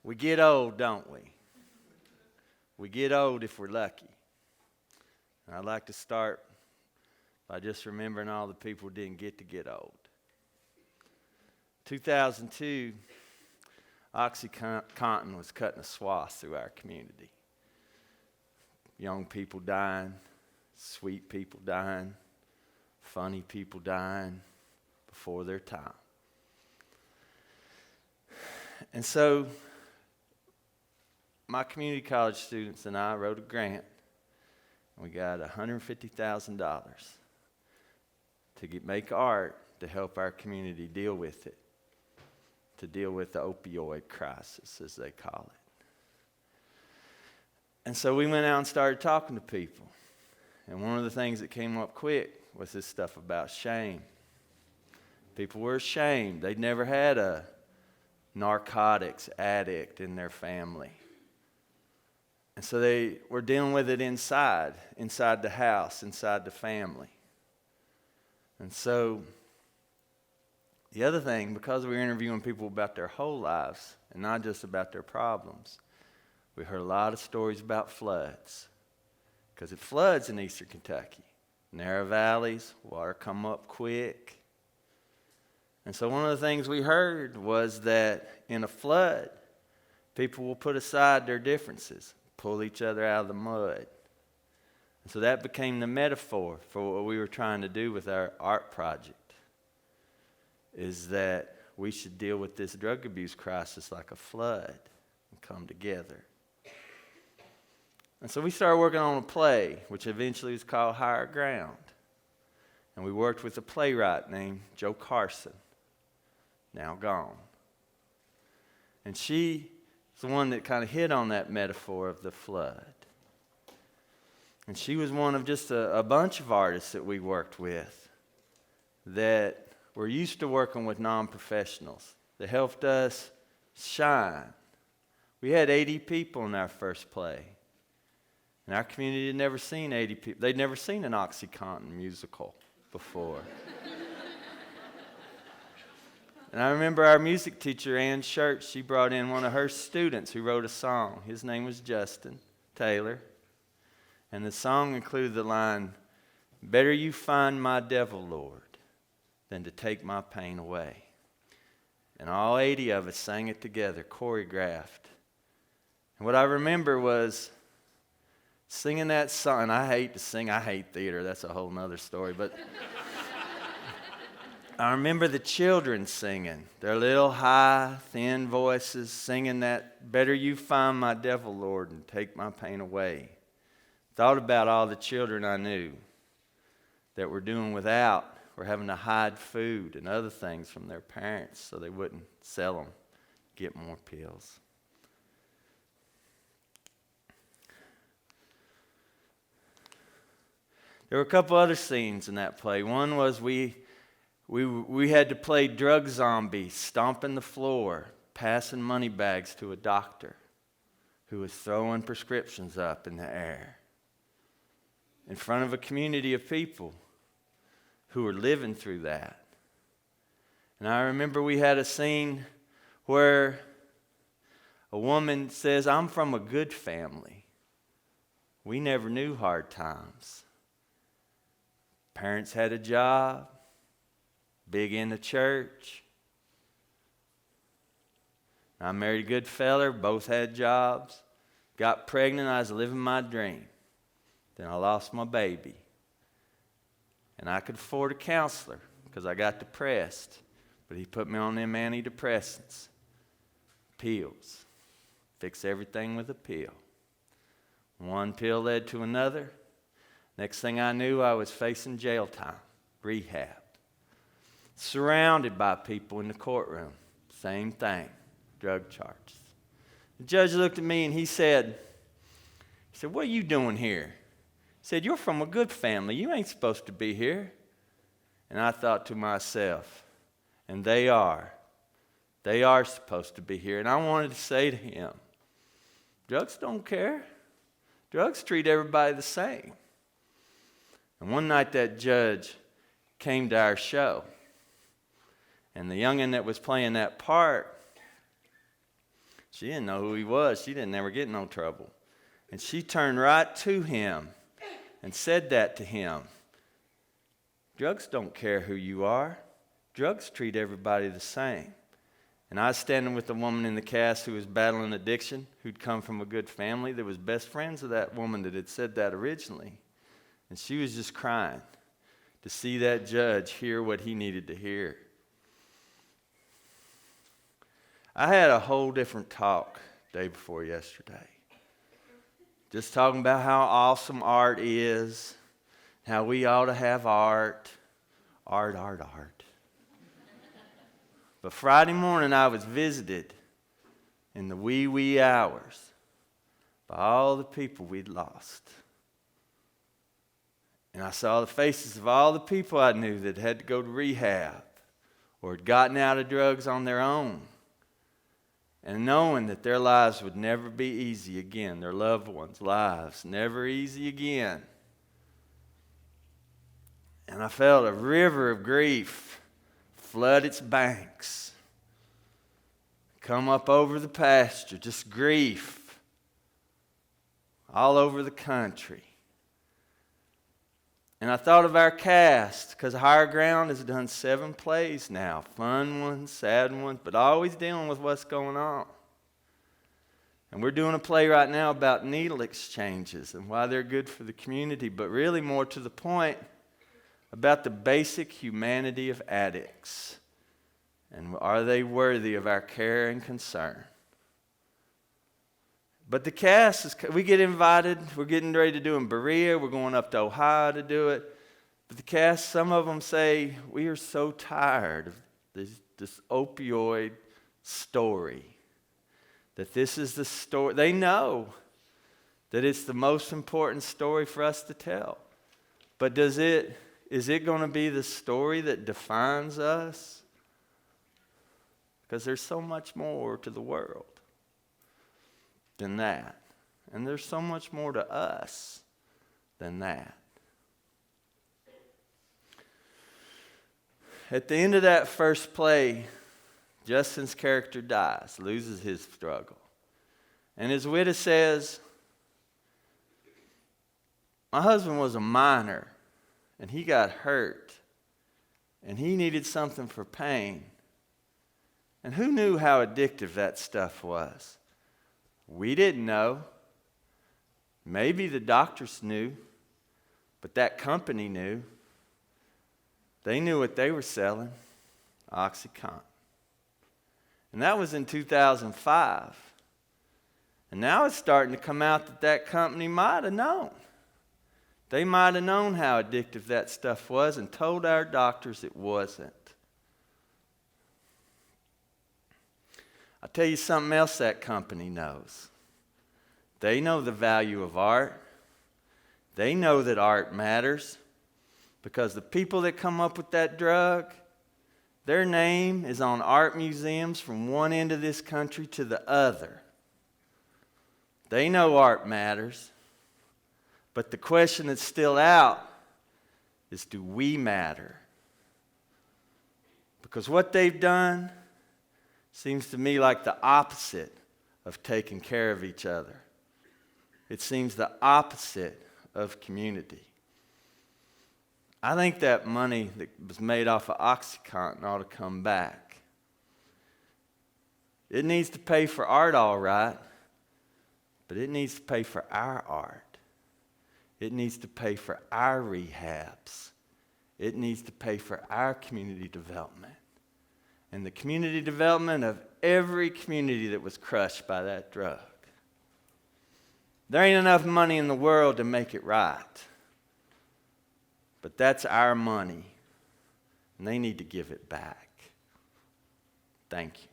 We get old, don't we? We get old if we're lucky. And I'd like to start by just remembering all the people who didn't get to get old. 2002, OxyContin was cutting a swath through our community. Young people dying, sweet people dying, funny people dying before their time. And so my community college students and I wrote a grant, and we got $150,000 to make art to help our community deal with it, to deal with the opioid crisis, as they call it. And so we went out and started talking to people. And one of the things that came up quick was this stuff about shame. People were ashamed. They'd never had a narcotics addict in their family. And so they were dealing with it inside the house, inside the family. And so the other thing, because we were interviewing people about their whole lives and not just about their problems, we heard a lot of stories about floods. Because it floods in eastern Kentucky. Narrow valleys, water come up quick. And so one of the things we heard was that in a flood, people will put aside their differences, pull each other out of the mud. And so that became the metaphor for what we were trying to do with our art project, is that we should deal with this drug abuse crisis like a flood and come together. And so we started working on a play, which eventually was called Higher Ground. And we worked with a playwright named Joe Carson, now gone. And she is the one that kind of hit on that metaphor of the flood. And she was one of just a bunch of artists that we worked with that were used to working with non-professionals that helped us shine. We had 80 people in our first play. And our community had never seen 80 people. They'd never seen an OxyContin musical before. And I remember our music teacher, Ann Schertz, she brought in one of her students who wrote a song. His name was Justin Taylor. And the song included the line, "Better you find my devil, Lord, than to take my pain away." And all 80 of us sang it together, choreographed. And what I remember was singing that song. And I hate to sing. I hate theater. That's a whole nother story. But I remember the children singing. Their little high, thin voices singing that, "Better you find my devil, Lord, and take my pain away." Thought about all the children I knew that were doing without, were having to hide food and other things from their parents so they wouldn't sell them, get more pills. There were a couple other scenes in that play. One was we had to play drug zombies, stomping the floor, passing money bags to a doctor who was throwing prescriptions up in the air in front of a community of people who were living through that. And I remember we had a scene where a woman says, "I'm from a good family. We never knew hard times. Parents had a job, big into church. I married a good fella, both had jobs. Got pregnant, I was living my dream. Then I lost my baby. And I could afford a counselor because I got depressed. But he put me on them antidepressants, pills. Fix everything with a pill. One pill led to another. Next thing I knew, I was facing jail time, rehab. Surrounded by people in the courtroom. Same thing, drug charges. The judge looked at me and he said, "What are you doing here?" He said, "You're from a good family. You ain't supposed to be here." And I thought to myself, and they are supposed to be here. And I wanted to say to him, drugs don't care. Drugs treat everybody the same. And one night that judge came to our show. And the youngin' that was playing that part, She didn't know who he was. She didn't ever get in no trouble. And she turned right to him and said that to him. Drugs don't care who you are. Drugs treat everybody the same. And I was standing with a woman in the cast who was battling addiction, who'd come from a good family, that was best friends with that woman that had said that originally. And she was just crying to see that judge hear what he needed to hear. I had a whole different talk day before yesterday. Just talking about how awesome art is, how we ought to have art. Art. But Friday morning I was visited in the wee hours by all the people we'd lost. And I saw the faces of all the people I knew that had to go to rehab or had gotten out of drugs on their own. And knowing that their lives would never be easy again, their loved ones' lives never easy again. And I felt a river of grief flood its banks, come up over the pasture, just grief all over the country. And I thought of our cast, because Higher Ground has done 7 plays now, fun ones, sad ones, but always dealing with what's going on. And we're doing a play right now about needle exchanges and why they're good for the community, but really more to the point, about the basic humanity of addicts. And are they worthy of our care and concern? But the cast, we get invited. We're getting ready to do in Berea. We're going up to Ohio to do it. But the cast, some of them say, we are so tired of this opioid story. That this is the story. They know that it's the most important story for us to tell. But is it going to be the story that defines us? Because there's so much more to the world than that. And there's so much more to us than that. At the end of that first play, Justin's character dies, loses his struggle. And his widow says, my husband was a miner, and he got hurt, and he needed something for pain. And who knew how addictive that stuff was? We didn't know. Maybe the doctors knew, but that company knew. They knew what they were selling, OxyContin. And that was in 2005. And now it's starting to come out that that company might have known. They might have known how addictive that stuff was and told our doctors it wasn't. I'll tell you something else that company knows. They know the value of art. They know that art matters because the people that come up with that drug, their name is on art museums from one end of this country to the other. They know art matters. But the question that's still out is, do we matter? Because what they've done seems to me like the opposite of taking care of each other. It seems the opposite of community. I think that money that was made off of OxyContin ought to come back. It needs to pay for art, all right, but it needs to pay for our art. It needs to pay for our rehabs. It needs to pay for our community development. And the community development of every community that was crushed by that drug. There ain't enough money in the world to make it right. But that's our money. And they need to give it back. Thank you.